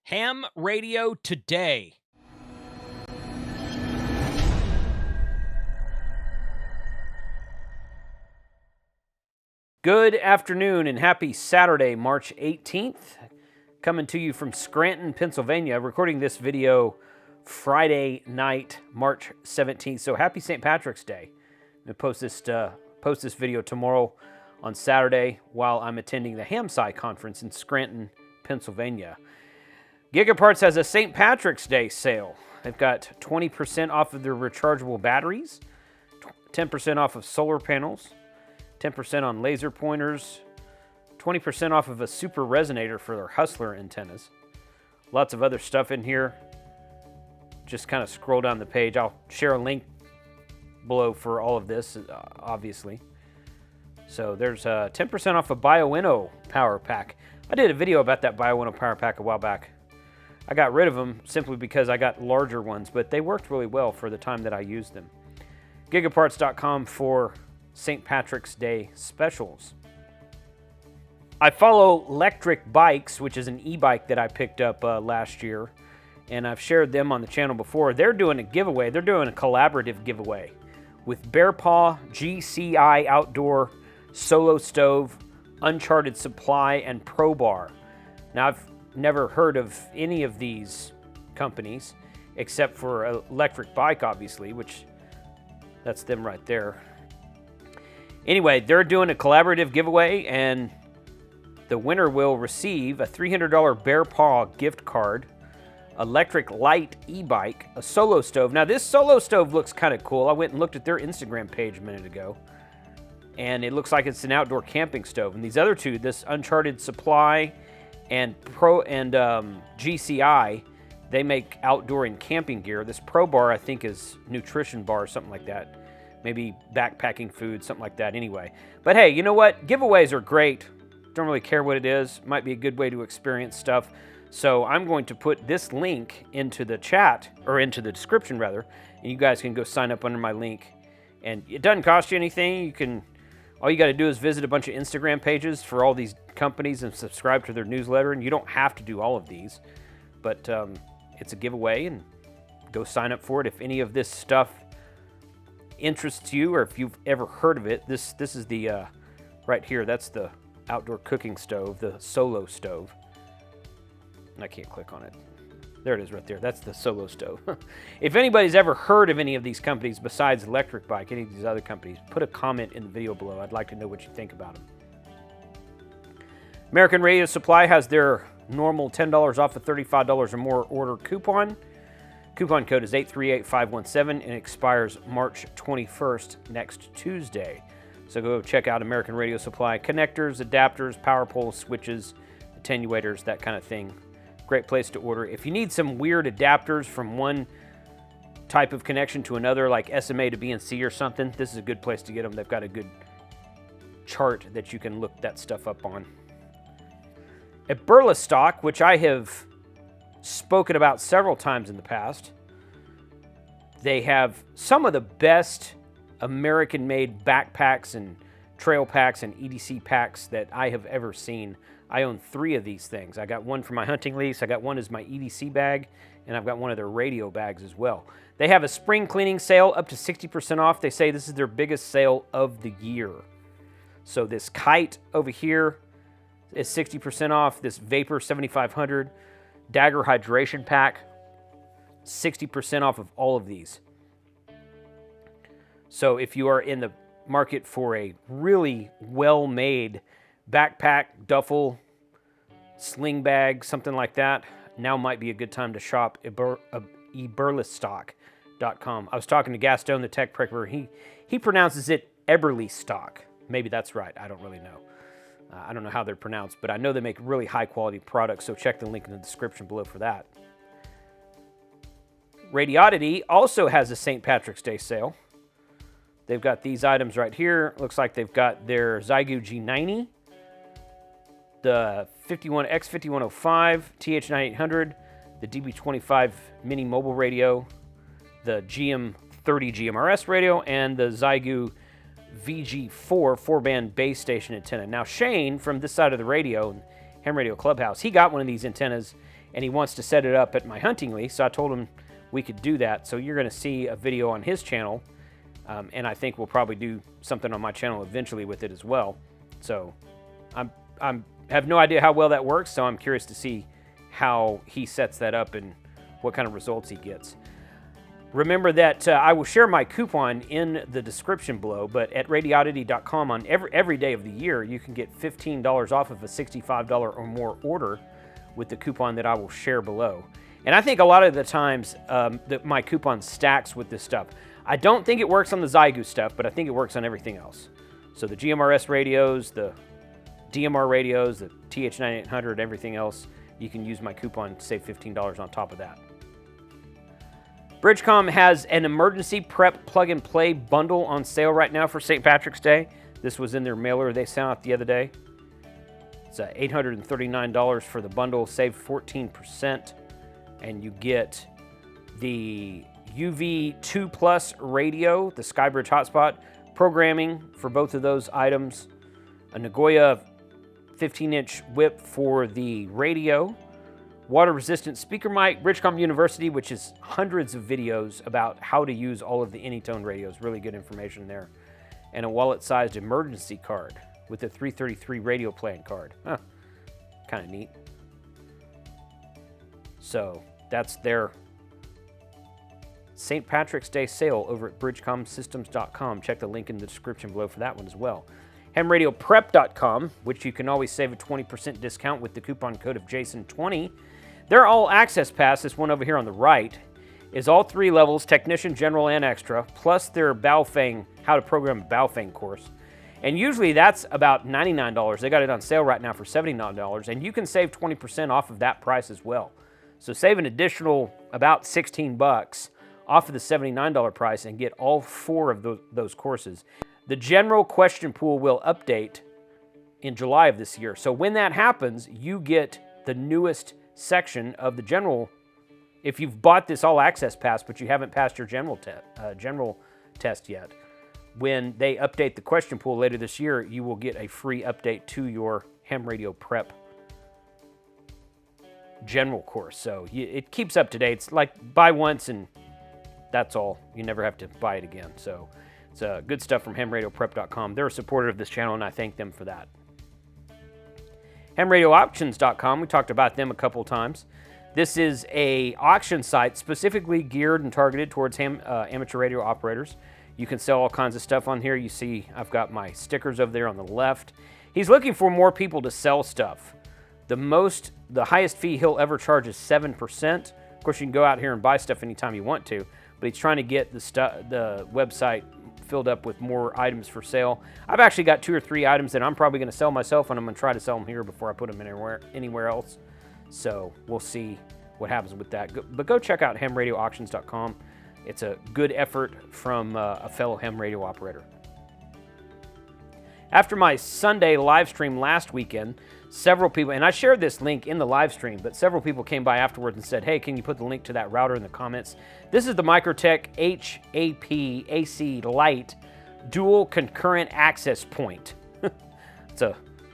Ham Radio Today. Good afternoon and happy Saturday, March 18th. Coming to you from Scranton, Pennsylvania, recording this video Friday night, March 17th. So happy St. Patrick's Day. I'm going to post this video tomorrow on Saturday while I'm attending the HamSci conference in Scranton, Pennsylvania. GigaParts has a St. Patrick's Day sale. They've got 20% off of their rechargeable batteries, 10% off of solar panels, 10% on laser pointers, 20% off of a super resonator for their Hustler antennas. Lots of other stuff in here. Just kind of scroll down the page. I'll share a link below for all of this, obviously. So there's 10% off a BioWinnow power pack. I did a video about that BioWinnow power pack a while back. I got rid of them simply because I got larger ones, but they worked really well for the time that I used them. GigaParts.com for St. Patrick's Day specials. I follow Electric Bikes, which is an e-bike that I picked up last year, and I've shared them on the channel before. They're doing a giveaway. They're doing a collaborative giveaway with Bear Paw, GCI Outdoor, Solo Stove, Uncharted Supply, and Pro Bar. Now, I've never heard of any of these companies except for Electric Bike, obviously, which that's them right there. Anyway, they're doing a collaborative giveaway, and the winner will receive a $300 Bear Paw gift card, Electric Light e-bike, a Solo Stove. Now, this Solo Stove looks kind of cool. I went and looked at their Instagram page a minute ago, and it looks like it's an outdoor camping stove. And these other two, this Uncharted Supply and GCI, they make outdoor and camping gear. This Pro Bar, I think, is nutrition bar or something like that. Maybe backpacking food, something like that anyway. But hey, you know what? Giveaways are great. Don't really care what it is. Might be a good way to experience stuff. So I'm going to put this link into the chat, or into the description rather, and you guys can go sign up under my link. And it doesn't cost you anything. All you got to do is visit a bunch of Instagram pages for all these companies and subscribe to their newsletter. And you don't have to do all of these, but it's a giveaway, and go sign up for it if any of this stuff interests you, or if you've ever heard of it. This is the right here. That's the outdoor cooking stove, the Solo Stove. I can't click on it. There it is right there. That's the Solo Stove. If anybody's ever heard of any of these companies besides Electric Bike, any of these other companies, put a comment in the video below. I'd like to know what you think about them. American Radio Supply has their normal $10 off of $35 or more order coupon. Coupon code is 838517 and expires March 21st, next Tuesday. So go check out American Radio Supply. Connectors, adapters, power poles, switches, attenuators, that kind of thing. Great place to order. If you need some weird adapters from one type of connection to another, like SMA to BNC or something, this is a good place to get them. They've got a good chart that you can look that stuff up on. Eberlestock, which I have spoken about several times in the past. They have some of the best American-made backpacks and trail packs and EDC packs that I have ever seen. I own 3 of these things. I got one for my hunting lease, I got one as my EDC bag, and I've got one of their radio bags as well. They have a spring cleaning sale up to 60% off. They say this is their biggest sale of the year. So this kite over here is 60% off. This Vapor 7500 Dagger hydration pack, 60% off of all of these. So if you are in the market for a really well-made backpack, duffel, sling bag, something like that, now might be a good time to shop Eberlestock.com. I was talking to Gaston, the tech prepper. He pronounces it Eberlestock. Maybe that's right. I don't really know. I don't know how they're pronounced, but I know they make really high-quality products, so check the link in the description below for that. Radioddity also has a St. Patrick's Day sale. They've got these items right here. Looks like they've got their Zygu G90, the X5105, TH9800, the DB25 mini mobile radio, the GM30 GMRS radio, and the Zygu VG4 4-band base station antenna. Now Shane from this side of the radio, Ham Radio Clubhouse, he got one of these antennas and he wants to set it up at my hunting lease, so I told him we could do that. So you're going to see a video on his channel, and I think we'll probably do something on my channel eventually with it as well. So I have no idea how well that works, so I'm curious to see how he sets that up and what kind of results he gets. Remember that I will share my coupon in the description below, but at Radioddity.com on every day of the year, you can get $15 off of a $65 or more order with the coupon that I will share below. And I think a lot of the times that my coupon stacks with this stuff. I don't think it works on the Zygoose stuff, but I think it works on everything else. So the GMRS radios, the DMR radios, the TH9800, everything else, you can use my coupon to save $15 on top of that. BridgeCom has an emergency prep plug-and-play bundle on sale right now for St. Patrick's Day. This was in their mailer they sent out the other day. It's $839 for the bundle, save 14%, and you get the UV2 Plus radio, the Skybridge hotspot, programming for both of those items, a Nagoya 15-inch whip for the radio, water-resistant speaker mic, BridgeCom University, which is hundreds of videos about how to use all of the Anytone radios, really good information there, and a wallet-sized emergency card with a 333 radio playing card. Huh, kind of neat. So that's their St. Patrick's Day sale over at BridgeComSystems.com. Check the link in the description below for that one as well. HamRadioPrep.com, which you can always save a 20% discount with the coupon code of Jason20. Their all-access pass, this one over here on the right, is all 3 levels, Technician, General, and Extra, plus their Baofeng, How to Program a Baofeng course. And usually that's about $99. They got it on sale right now for $79, and you can save 20% off of that price as well. So save an additional about 16 bucks off of the $79 price and get all 4 of those courses. The general question pool will update in July of this year. So when that happens, you get the newest section of the general. If you've bought this all access pass, but you haven't passed your general test yet, when they update the question pool later this year, you will get a free update to your Ham Radio Prep general course. So it keeps up to date. It's like buy once and that's all. You never have to buy it again. So it's good stuff from HamRadioPrep.com. They're a supporter of this channel, and I thank them for that. HamRadioAuctions.com, we talked about them a couple times. This is a auction site specifically geared and targeted towards amateur radio operators. You can sell all kinds of stuff on here. You see I've got my stickers over there on the left. He's looking for more people to sell stuff. The highest fee he'll ever charge is 7%. Of course, you can go out here and buy stuff anytime you want to, but he's trying to get the website filled up with more items for sale. I've actually got 2 or 3 items that I'm probably going to sell myself, and I'm going to try to sell them here before I put them anywhere else. So we'll see what happens with that. But go check out HamRadioAuctions.com. It's a good effort from a fellow ham radio operator. After my Sunday live stream last weekend, several people, and I shared this link in the live stream, but several people came by afterwards and said, hey, can you put the link to that router in the comments? This is the Mikrotik HAP AC Lite Dual Concurrent Access Point. It's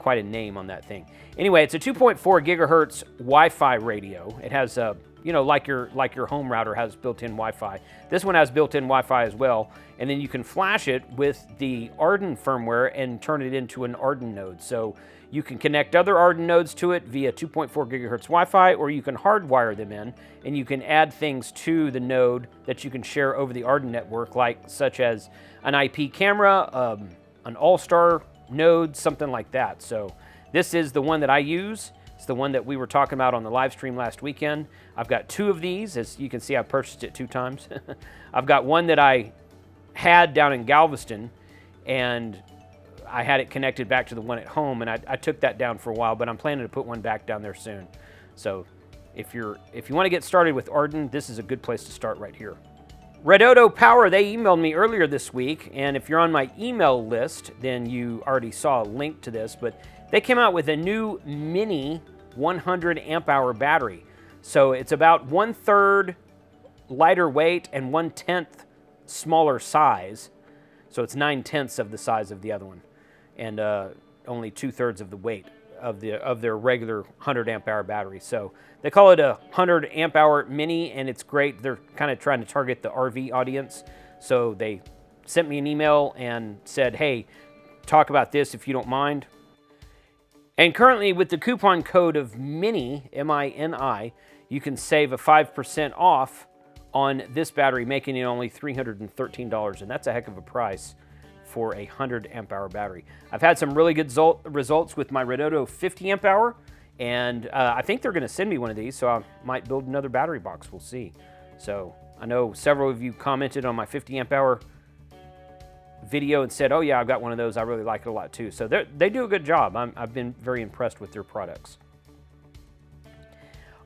quite a name on that thing. Anyway, it's a 2.4 gigahertz Wi-Fi radio. It has like your home router has built-in Wi-Fi. This one has built-in Wi-Fi as well, and then you can flash it with the Arden firmware and turn it into an Arden node. So you can connect other Arden nodes to it via 2.4 gigahertz Wi-Fi, or you can hardwire them in, and you can add things to the node that you can share over the Arden network, such as an IP camera, an All-Star node, something like that. So this is the one that I use. It's the one that we were talking about on the live stream last weekend. I've got 2 of these. As you can see, I've purchased it 2 times. I've got one that I had down in Galveston, and I had it connected back to the one at home, and I took that down for a while, but I'm planning to put one back down there soon. So if you want to get started with Arden, this is a good place to start right here. Redodo Power, they emailed me earlier this week, and if you're on my email list, then you already saw a link to this, but they came out with a new mini 100 amp hour battery. So it's about 1/3 lighter weight and 1/10 smaller size. So it's 9/10 of the size of the other one, and only 2/3 of the weight. of their regular 100 amp hour battery. So they call it a 100 amp hour mini, and it's great. They're kind of trying to target the RV audience. So they sent me an email and said, hey, talk about this if you don't mind. And currently with the coupon code of MINI, M-I-N-I, you can save a 5% off on this battery, making it only $313. And that's a heck of a price for a 100 amp hour battery. I've had some really good results with my Redodo 50 amp hour, and I think they're gonna send me one of these, so I might build another battery box, we'll see. So I know several of you commented on my 50 amp hour video and said, oh yeah, I've got one of those, I really like it a lot too. So they do a good job. I've been very impressed with their products.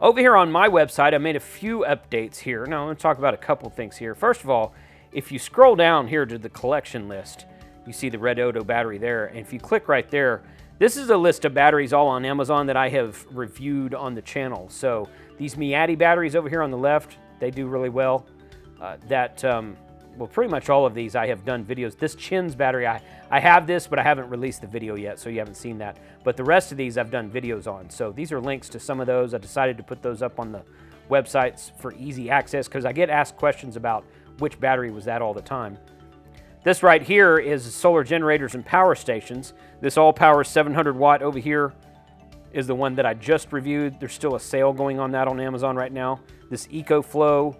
Over here on my website, I made a few updates here. Now I'm gonna talk about a couple things here. First of all, if you scroll down here to the collection list, you see the Redodo battery there, and if you click right there, this is a list of batteries all on Amazon that I have reviewed on the channel. So these Miati batteries over here on the left, they do really well. Well, pretty much all of these I have done videos. This Chins battery, I have this, but I haven't released the video yet, so you haven't seen that. But the rest of these I've done videos on. So these are links to some of those. I decided to put those up on the websites for easy access because I get asked questions about which battery was that all the time. This right here is solar generators and power stations. This all power 700 watt over here is the one that I just reviewed. There's still a sale going on that on Amazon right now. This EcoFlow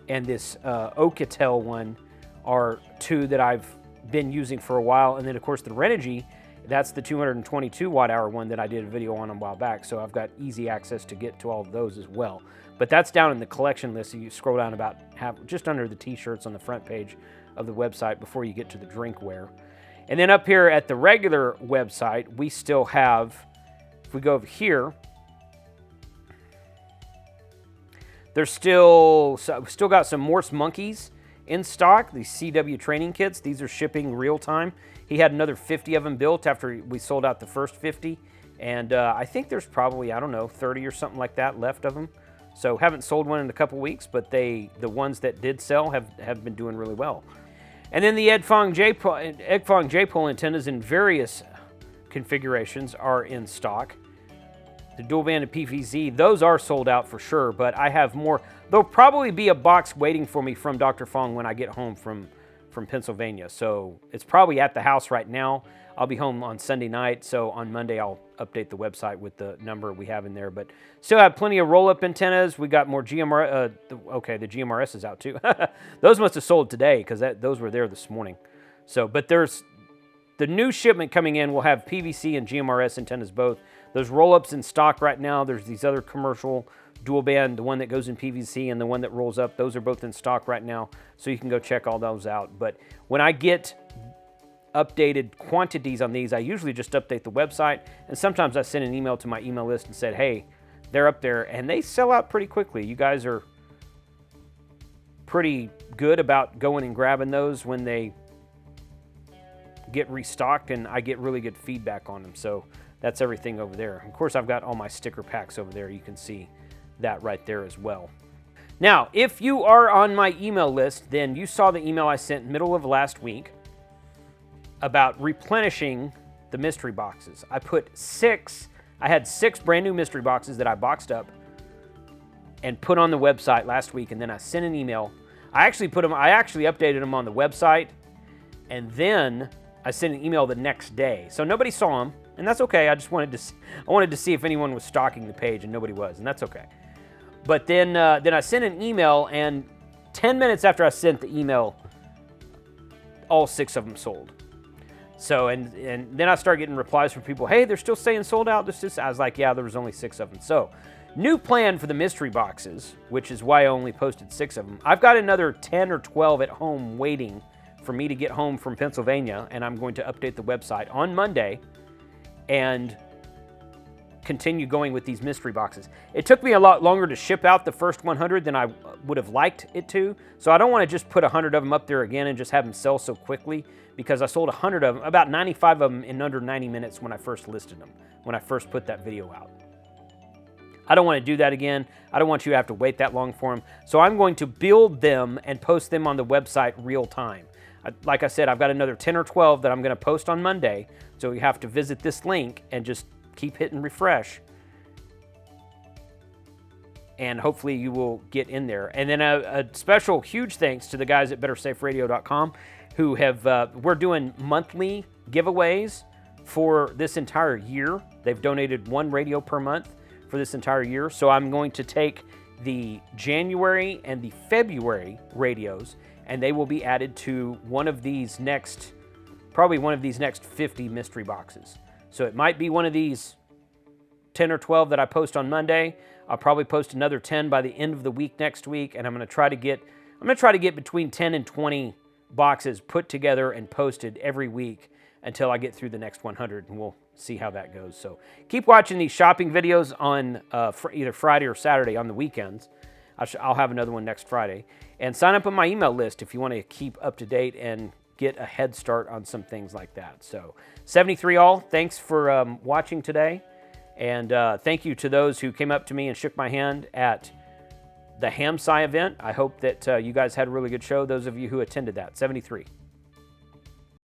and this Ocatel one are two that I've been using for a while. And then of course the Renogy, that's the 222 watt hour one that I did a video on a while back. So I've got easy access to get to all of those as well. But that's down in the collection list. So you scroll down about just under the t-shirts on the front page of the website before you get to the drinkware. And then up here at the regular website, we still have, if we go over here, there's still got some Morse monkeys in stock, these CW training kits. These are shipping real time. He had another 50 of them built after we sold out the first 50. And I think there's probably, I don't know, 30 or something like that left of them. So haven't sold one in a couple weeks, but the ones that did sell have been doing really well. And then the Egfong J-pole antennas in various configurations are in stock. The dual banded PVZ, those are sold out for sure, but I have more. There'll probably be a box waiting for me from Dr. Fong when I get home from Pennsylvania. So it's probably at the house right now. I'll be home on Sunday night, so on Monday I'll update the website with the number we have in there. But still have plenty of roll-up antennas. We got more GMR. Okay, the GMRS is out too. Those must have sold today because those were there this morning. So, but there's the new shipment coming in. Will have PVC and GMRS antennas both. Those roll-ups in stock right now. There's these other commercial dual band, the one that goes in PVC and the one that rolls up. Those are both in stock right now, so you can go check all those out. But when I get updated quantities on these, I usually just update the website, and sometimes I send an email to my email list and said, hey, they're up there, and they sell out pretty quickly. You guys are pretty good about going and grabbing those when they get restocked, and I get really good feedback on them. So that's everything over there. Of course, I've got all my sticker packs over there. You can see that right there as well. Now, if you are on my email list, then you saw the email I sent middle of last week about replenishing the mystery boxes. I had 6 brand new mystery boxes that I boxed up and put on the website last week, and then I sent an email. I actually updated them on the website, and then I sent an email the next day. So nobody saw them, and that's okay. I wanted to see if anyone was stalking the page, and nobody was, and that's okay. But then I sent an email, and 10 minutes after I sent the email, all 6 of them sold. So, and then I started getting replies from people, hey, they're still saying sold out. I was like, yeah, there was only 6 of them. So, new plan for the mystery boxes, which is why I only posted 6 of them. I've got another 10 or 12 at home waiting for me to get home from Pennsylvania, and I'm going to update the website on Monday and continue going with these mystery boxes. It took me a lot longer to ship out the first 100 than I would have liked it to, so I don't want to just put 100 of them up there again and just have them sell so quickly, because I sold 100 of them, about 95 of them in under 90 minutes when I first listed them, when I first put that video out. I don't want to do that again. I don't want you to have to wait that long for them, so I'm going to build them and post them on the website real time. Like I said, I've got another 10 or 12 that I'm going to post on Monday, so you have to visit this link and just keep hitting refresh. And hopefully you will get in there. And then a special huge thanks to the guys at BetterSafeRadio.com who have, we're doing monthly giveaways for this entire year. They've donated 1 radio per month for this entire year. So I'm going to take the January and the February radios, and they will be added to one of these next, probably one of these next 50 mystery boxes. So it might be one of these 10 or 12 that I post on Monday. I'll probably post another 10 by the end of the week next week, and I'm going to try to get between 10 and 20 boxes put together and posted every week until I get through the next 100, and we'll see how that goes. So keep watching these shopping videos on either Friday or Saturday on the weekends. I'll have another one next Friday. And sign up on my email list if you want to keep up to date and get a head start on some things like that. So 73 all, thanks for watching today. And thank you to those who came up to me and shook my hand at the Hamsci event. I hope that you guys had a really good show, those of you who attended that. 73.